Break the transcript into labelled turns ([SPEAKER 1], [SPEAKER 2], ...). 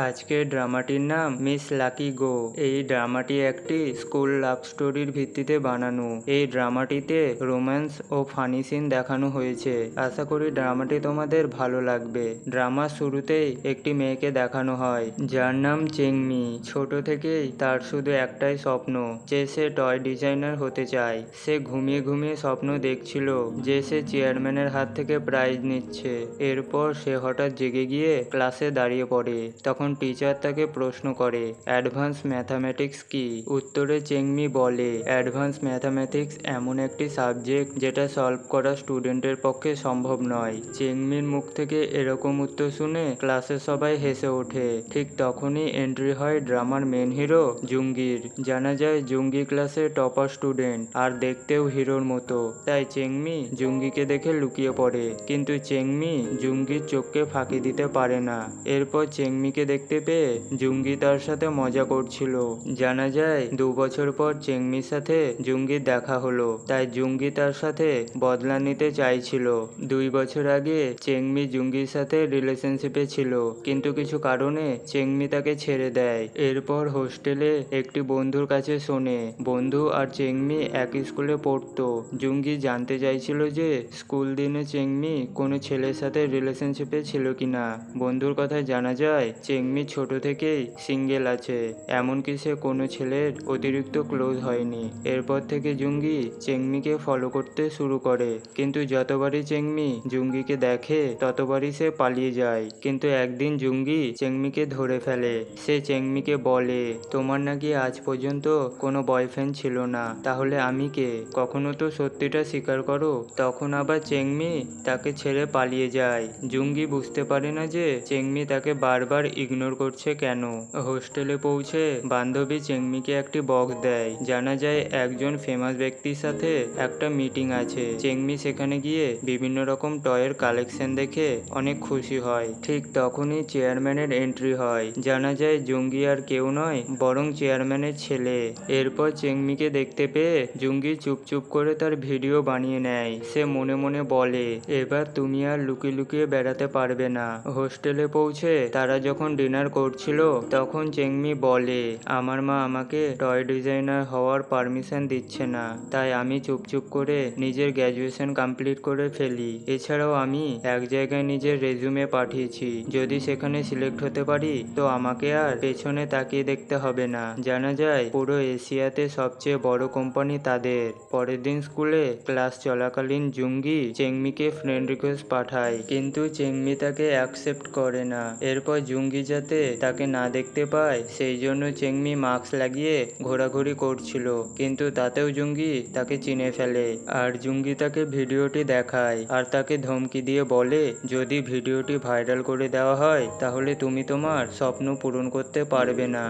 [SPEAKER 1] আজকের ড্রামাটির নাম miss lucky গো। এই ড্রামাটি একটি স্কুল লাভ স্টোরির ভিত্তিতে বানানো। এই ড্রামাটিতে রোম্যান্স ও ফানি সিন দেখানো হয়েছে। আশা করি ড্রামাটি তোমাদের ভালো লাগবে। ড্রামার শুরুতেই একটি মেয়েকে দেখানো হয় যার নাম চেংমি। ছোট থেকেই তার শুধু একটাই স্বপ্ন যে সে টয় ডিজাইনার হতে চায়। সে ঘুমিয়ে ঘুমিয়ে স্বপ্ন দেখছিল যে সে চেয়ারম্যানের হাত থেকে প্রাইজ নিচ্ছে। এরপর সে হঠাৎ জেগে গিয়ে ক্লাসে দাঁড়িয়ে পড়ে। তখন টিচার তাকে প্রশ্ন করে, অ্যাডভান্স ম্যাথামেটিক্স কি? উত্তরে চেংমি বলে, অ্যাডভান্স ম্যাথামেটিক্স এমন একটি সাবজেক্ট যেটা সলভ করা স্টুডেন্টের পক্ষে সম্ভব নয়। চেংমির মুখ থেকে এরকম উত্তর শুনে ক্লাসের সবাই হেসে ওঠে। ঠিক তখনই এন্ট্রি হয় ড্রামার মেন হিরো জুঙ্গির। জানা যায় জুঙ্গি ক্লাসের টপার স্টুডেন্ট আর দেখতেও হিরোর মতো। তাই চেংমি জুঙ্গিকে দেখে লুকিয়ে পড়ে, কিন্তু চেংমি জুঙ্গির চোখকে ফাঁকি দিতে পারে না। এরপর চেংমিকে দেখতে পেয়ে জুঙ্গি তার সাথে মজা করছিল। জানা যায় 2 বছর পর চেংমির সাথে জুঙ্গির দেখা হলো, তাই জুঙ্গি তার সাথে বদলা নিতে চাইছিল। 2 বছর আগে চেংমি জুঙ্গির সাথে রিলেশনশিপে ছিল, কিন্তু কিছু কারণে চেংমি তাকে ছেড়ে দেয়। এরপর হোস্টেলে একটি বন্ধুর কাছে শোনে বন্ধু আর চেংমি একই স্কুলে পড়তো। জুঙ্গি জানতে চাইছিল যে স্কুল দিনে চেংমি কোনো ছেলের সাথে রিলেশনশিপে ছিল কিনা। বন্ধুর কথা জানা যায় চেংমি ছোট থেকেই সিঙ্গেল আছে, এমনকি সে কোনো ছেলের অতিরিক্ত ক্লোজ হয়নি। এরপর থেকে জুঙ্গি চেংমিকে ফলো করতে শুরু করে, কিন্তু যতবারই চেংমি জুঙ্গিকে দেখে ততবারই সে পালিয়ে যায়। কিন্তু একদিন জুঙ্গি চেংমিকে ধরে ফেলে। সে চেংমিকে বলে, তোমার নাকি আজ পর্যন্ত কোনো বয়ফ্রেন্ড ছিল না, তাহলে আমি কে? কখনো তো সত্যিটা স্বীকার করো। তখন আবার চেংমি তাকে ছেড়ে পালিয়ে যায়। জুঙ্গি বুঝতে পারে না যে চেংমি তাকে বারবার ইগনোর করছে কেন। হোস্টেলে পৌঁছে বান্ধবী চেংমিকে একটি বক্স দেয়। জানা যায় একজন ফেমাস ব্যক্তির সাথে একটা মিটিং আছে। চেংমি সেখানে গিয়ে বিভিন্ন রকম টয়ের কালেকশন দেখে অনেক খুশি হয়। ঠিক তখনই চেয়ারম্যানের এন্ট্রি হয়। জানা যায় জুঙ্গি আর কেউ নয়, বরং চেয়ারম্যানের ছেলে। এরপর চেংমিকে দেখতে পেয়ে জুঙ্গি চুপচুপ করে তার ভিডিও বানিয়ে নেয়। সে মনে মনে বলে, এবার তুমি আর লুকিয়ে লুকিয়ে বেড়াতে পারবে না। হোস্টেলে পৌঁছে তারা যখন ডিনার করছিল তখন চেংমি বলে, আমার মা আমাকে টয় ডিজাইনার হওয়ার পারমিশন দিচ্ছে না, তাই আমি চুপচুপ করে নিজের গ্র্যাজুয়েশন কমপ্লিট করে ফেলি। এছাড়াও আমি এক জায়গায় নিজের রেজুমে পাঠিয়েছি, যদি সেখানে সিলেক্ট হতে পারি তো আমাকে আর পেছনে তাকিয়ে দেখতে হবে না। জানা যায় পুরো এশিয়াতে সবচেয়ে বড় কোম্পানি তাদের। পরের দিন স্কুলে ক্লাস চলাকালীন জুঙ্গি চেংমিকে ফ্রেন্ড রিকোয়েস্ট পাঠায়, কিন্তু চেংমি তাকে অ্যাকসেপ্ট করে না। এরপর জুঙ্গি যাতে তাকে না দেখতে পায় সেই জন্য চেংমি মাস্ক লাগিয়ে ঘোরাঘুরি করছিল, কিন্তু তাতেও জুঙ্গি তাকে চিনে ফেলে। আর জুঙ্গি তাকে ভিডিওটি দেখায় আর তাকে ধমকি দিয়ে বলে, যদি ভিডিওটি ভাইরাল করে দেওয়া হয় তাহলে তুমি তোমার স্বপ্ন পূরণ করতে পারবে না।